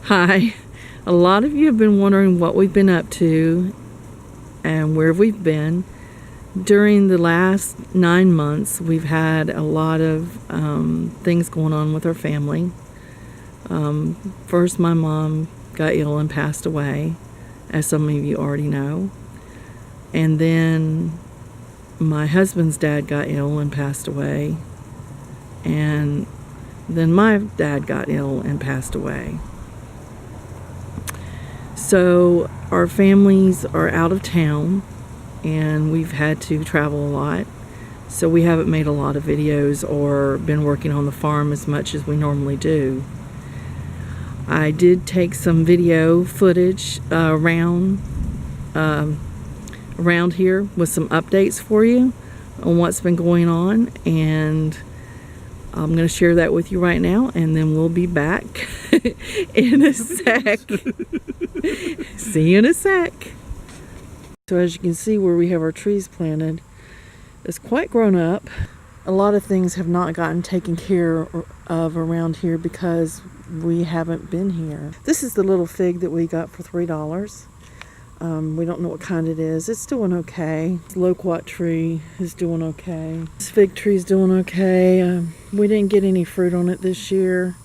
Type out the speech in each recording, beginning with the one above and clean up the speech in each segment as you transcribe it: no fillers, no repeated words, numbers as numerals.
Hi. A lot of you have been wondering what we've been up to and where we've been. During the last 9 months, we've had a lot of things going on with our family. First, my mom got ill and passed away, as some of you already know. And then my husband's dad got ill and passed away. And then my dad got ill and passed away. So our families are out of town and we've had to travel a lot. So we haven't made a lot of videos or been working on the farm as much as we normally do. I did take some video footage around here with some updates for you on what's been going on, and I'm going to share that with you right now, and then we'll be back in a sec. See you in a sec. So as you can see, where we have our trees planted, it's quite grown up. A lot of things have not gotten taken care of around here because we haven't been here. This is the little fig that we got for $3. We don't know what kind it is. It's doing okay. The loquat tree is doing okay. This fig tree is doing okay. We didn't get any fruit on it this year.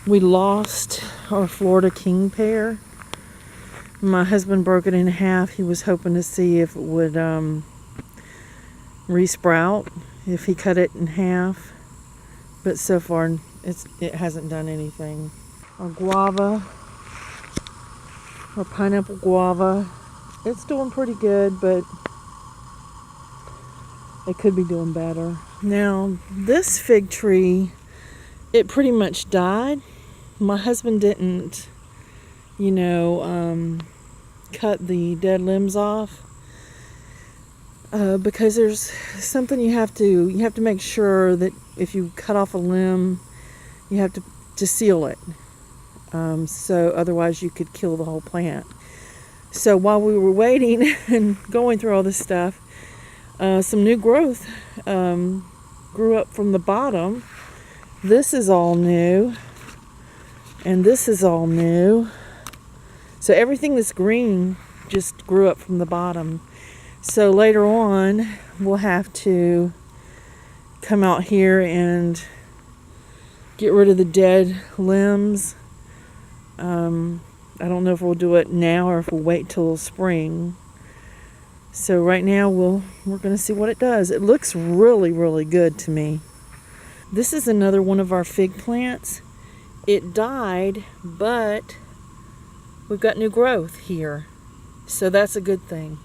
We lost our Florida king pear. My husband broke it in half. He was hoping to see if it would resprout if he cut it in half, but so far it hasn't done anything. Our guava, our pineapple guava, it's doing pretty good, but it could be doing better. Now this fig tree, it pretty much died. My husband didn't, cut the dead limbs off because there's something you have to make sure that if you cut off a limb, you have to seal it. So otherwise you could kill the whole plant. So while we were waiting and going through all this stuff, some new growth grew up from the bottom. This is all new, and this is all new. So everything that's green just grew up from the bottom. So later on, we'll have to come out here and get rid of the dead limbs. I don't know if we'll do it now or if we'll wait till spring. So right now we're going to see what it does. It looks really, really good to me. This is another one of our fig plants. It died, but we've got new growth here. So that's a good thing.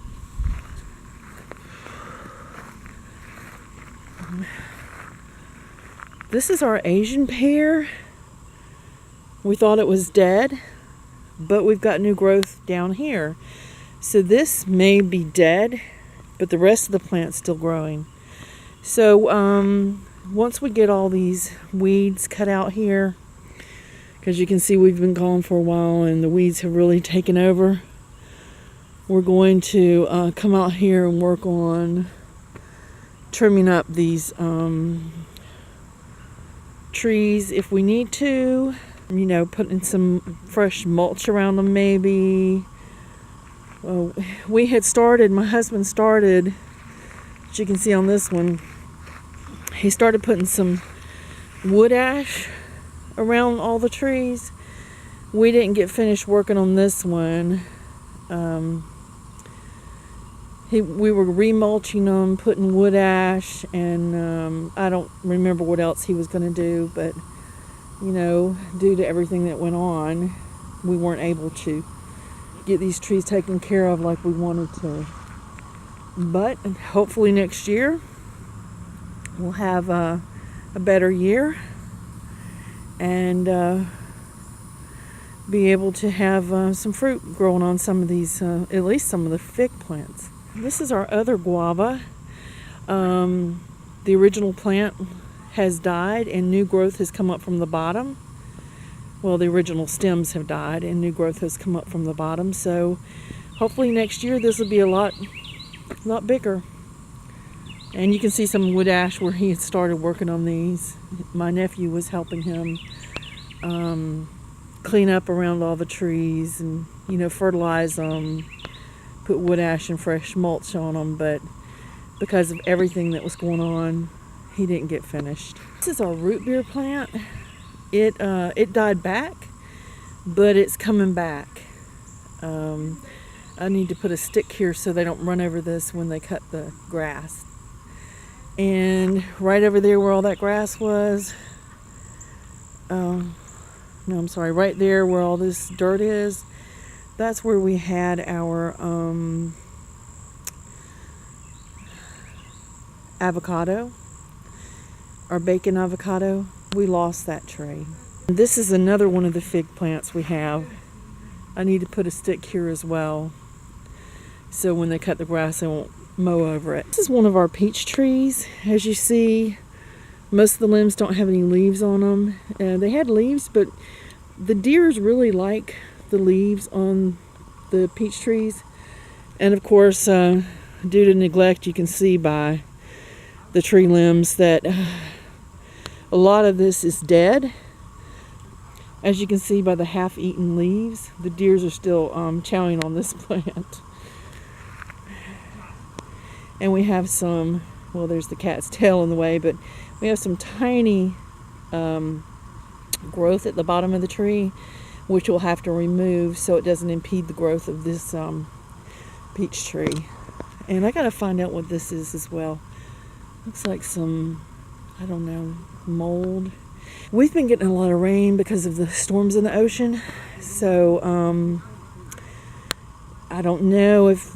This is our Asian pear. We thought it was dead, but we've got new growth down here. So this may be dead, but the rest of the plant's still growing. So once we get all these weeds cut out here, because you can see we've been gone for a while and the weeds have really taken over, we're going to come out here and work on trimming up these trees if we need to. Putting some fresh mulch around them maybe. Well, my husband started, as you can see on this one, he started putting some wood ash around all the trees. We didn't get finished working on this one. We were remulching them, putting wood ash, and I don't remember what else he was going to do, but due to everything that went on, we weren't able to get these trees taken care of like we wanted to. But hopefully next year we'll have a better year and be able to have some fruit growing on some of these, at least some of the fig plants. This is our other guava. The original plant has died and new growth has come up from the bottom. Well, the original stems have died and new growth has come up from the bottom. So hopefully next year this will be a lot bigger. And you can see some wood ash where he had started working on these. My nephew was helping him clean up around all the trees and, fertilize them, put wood ash and fresh mulch on them, but because of everything that was going on, he didn't get finished. This is our root beer plant. It died back, but it's coming back. I need to put a stick here so they don't run over this when they cut the grass. And right over there where all that grass was, right there where all this dirt is, that's where we had our avocado, our bacon avocado. We lost that tree. This is another one of the fig plants we have. I need to put a stick here as well, so when they cut the grass, they won't mow over it. This is one of our peach trees. As you see, most of the limbs don't have any leaves on them. They had leaves, but the deers really like the leaves on the peach trees. And of course, due to neglect, you can see by the tree limbs that a lot of this is dead. As you can see by the half-eaten leaves, the deers are still chowing on this plant. And we have some, well, there's the cat's tail in the way, but we have some tiny growth at the bottom of the tree, which we'll have to remove so it doesn't impede the growth of this peach tree. And I gotta find out what this is as well. Looks like some, I don't know, mold. We've been getting a lot of rain because of the storms in the ocean, so I don't know if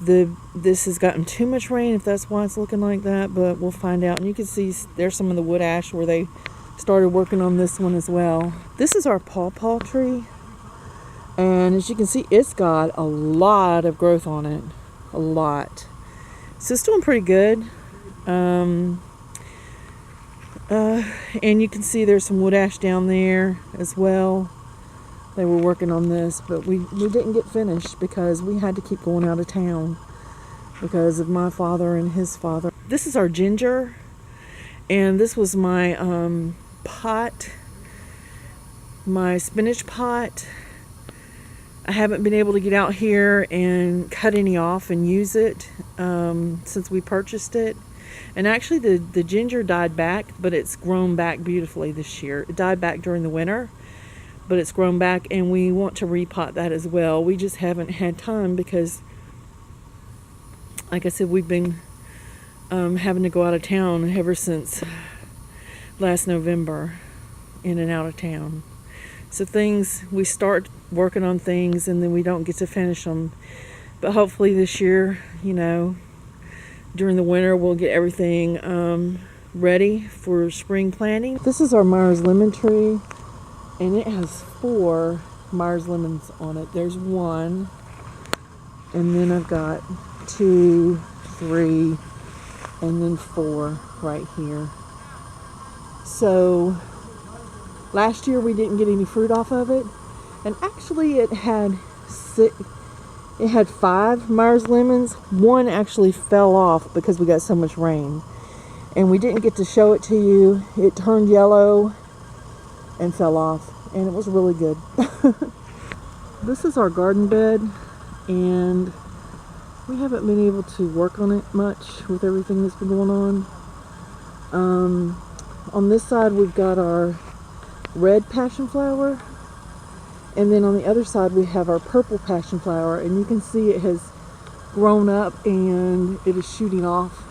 this has gotten too much rain, if that's why it's looking like that, but we'll find out. And you can see there's some of the wood ash where they started working on this one as well. This is our pawpaw tree, and as you can see, it's got a lot of growth on it, a lot. So it's doing pretty good. And you can see there's some wood ash down there as well. They were working on this, but we didn't get finished because we had to keep going out of town because of my father and his father. This is our ginger, and this was my pot, my spinach pot. I haven't been able to get out here and cut any off and use it since we purchased it. And actually the ginger died back, but it's grown back beautifully this year. It died back during the winter, but it's grown back, and we want to repot that as well. We just haven't had time because, like I said, we've been having to go out of town ever since last November, in and out of town. So we start working on things and then we don't get to finish them. But hopefully this year, during the winter, we'll get everything ready for spring planting. This is our Myers lemon tree, and it has 4 Myers lemons on it. There's 1, and then I've got 2, 3, and then 4 right here. So last year we didn't get any fruit off of it, and actually it had 5 Myers lemons. 1 actually fell off because we got so much rain, and we didn't get to show it to you. It turned yellow and fell off, and it was really good. This is our garden bed, and we haven't been able to work on it much with everything that's been going on. On this side we've got our red passion flower, and then on the other side we have our purple passion flower, and you can see it has grown up and it is shooting off.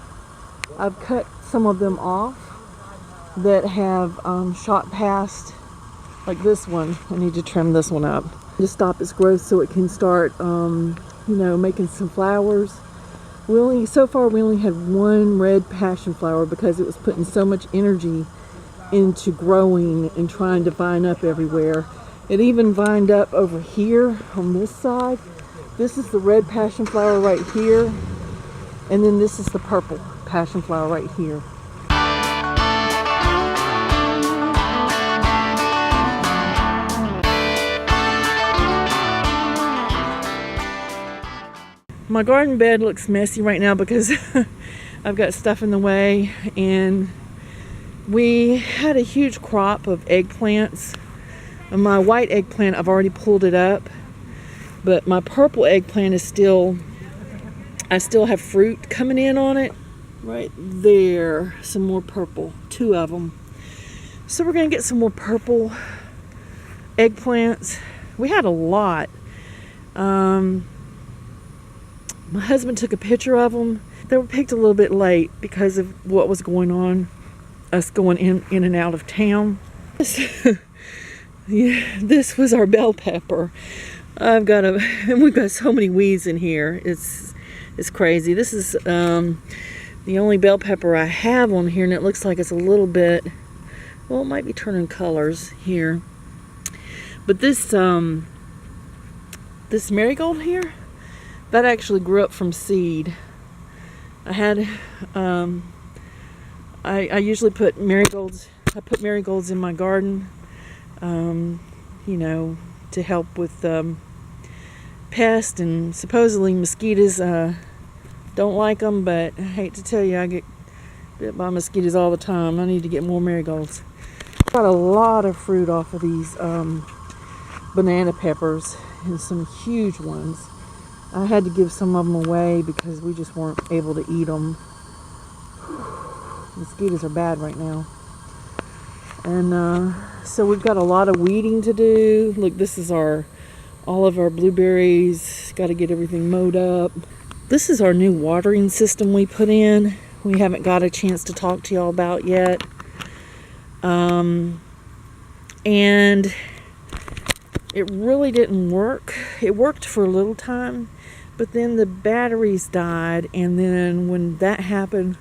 I've cut some of them off that have shot past, like this one. I need to trim this one up to stop its growth so it can start making some flowers. So far we only had 1 red passion flower because it was putting so much energy into growing and trying to vine up everywhere. It even vined up over here on this side. This is the red passion flower right here, and then this is the purple passion flower right here. My garden bed looks messy right now because I've got stuff in the way, and we had a huge crop of eggplants. And my white eggplant, I've already pulled it up, but my purple eggplant is still, I still have fruit coming in on it. Right there, some more purple, 2 of them. So we're gonna get some more purple eggplants. We had a lot. My husband took a picture of them. They were picked a little bit late because of what was going on, us going in and out of town. Yeah, this was our bell pepper. And we've got so many weeds in here. It's crazy. This is the only bell pepper I have on here, and it looks like it's a little bit, well, it might be turning colors here. But this this marigold here, that actually grew up from seed. I had I usually put marigolds. I put marigolds in my garden, you know, to help with pests, and supposedly mosquitoes don't like them, but I hate to tell you, I get bit by mosquitoes all the time. I need to get more marigolds. Got a lot of fruit off of these banana peppers, and some huge ones. I had to give some of them away because we just weren't able to eat them. Mosquitoes are bad right now. And so we've got a lot of weeding to do. Look, this is all of our blueberries. Got to get everything mowed up. This is our new watering system we put in. We haven't got a chance to talk to y'all about yet. And it really didn't work. It worked for a little time, but then the batteries died, and then when that happened,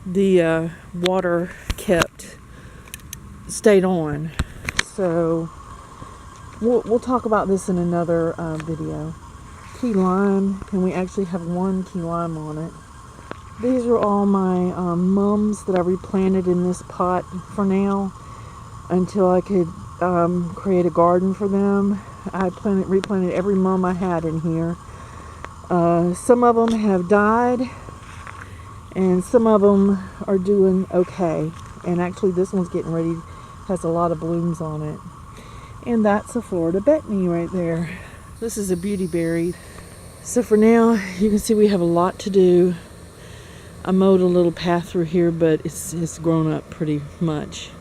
the water stayed on. So we'll talk about this in another video. Key lime, and we actually have 1 key lime on it. These are all my mums that I replanted in this pot for now until I could create a garden for them. I replanted every mum I had in here. Some of them have died, and some of them are doing okay. And actually this one's getting ready, has a lot of blooms on it. And that's a Florida Bethany right there. This is a beauty berry. So for now, you can see we have a lot to do. I mowed a little path through here, but it's grown up pretty much.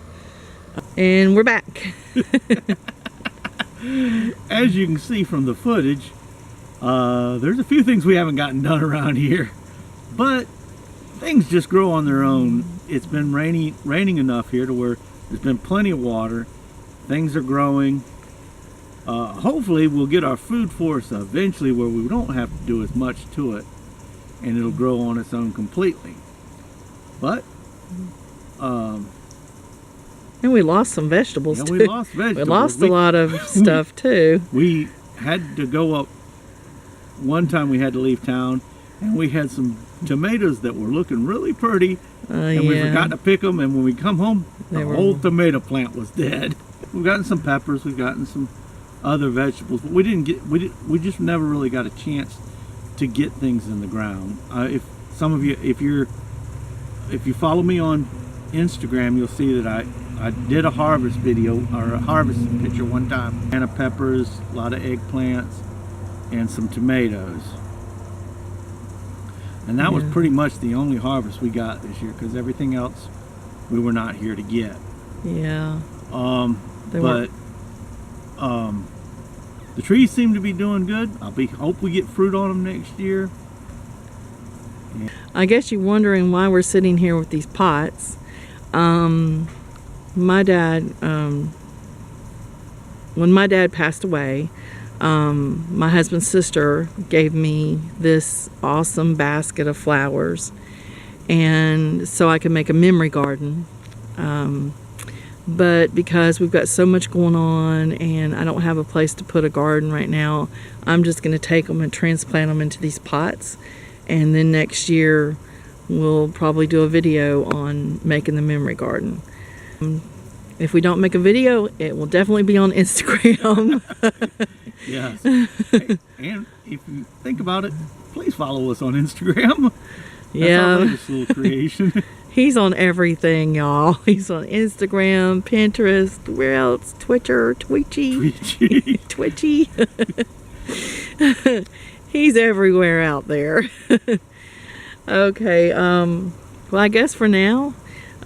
And we're back. As you can see from the footage, there's a few things we haven't gotten done around here, but things just grow on their own. It's been raining enough here to where there's been plenty of water. Things are growing. Hopefully we'll get our food forest eventually where we don't have to do as much to it, and it'll grow on its own completely. But and we lost some vegetables too. We lost vegetables. We lost a lot of stuff too. We had to go up. One time we had to leave town, and we had some tomatoes that were looking really pretty, and we forgot to pick them. And when we come home, the whole tomato plant was dead. We've gotten some peppers. We've gotten some other vegetables, but we just never really got a chance to get things in the ground. If some of you, if you follow me on Instagram, you'll see that I did a harvest video, or a harvest picture one time. Banana peppers, a lot of eggplants, and some tomatoes. And that was pretty much the only harvest we got this year, because everything else we were not here to get. Yeah. The trees seem to be doing good. Hope we get fruit on them next year. Yeah. I guess you're wondering why we're sitting here with these pots. My dad, when my dad passed away, my husband's sister gave me this awesome basket of flowers, and so I could make a memory garden. But because we've got so much going on and I don't have a place to put a garden right now, I'm just going to take them and transplant them into these pots, and then next year we'll probably do a video on making the memory garden. If we don't make a video, it will definitely be on Instagram. Yes. And if you think about it, please follow us on Instagram. That's Yeah. our latest little creation. He's on everything, y'all. He's on Instagram, Pinterest, where else? Twitter, Twitchy. Twitchy. He's everywhere out there. Okay, well, I guess for now,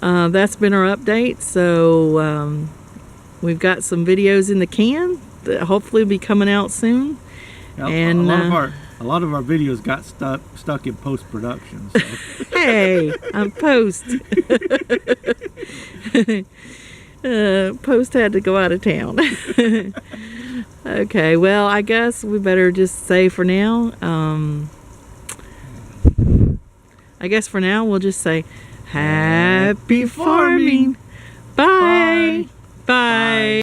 that's been our update. So we've got some videos in the can that hopefully will be coming out soon. Yep, And a lot of our videos got stuck in post-production. So. Hey, I'm Post. Post had to go out of town. Okay, well, I guess we better just say for now, I guess for now we'll just say happy farming. Bye. Bye. Bye.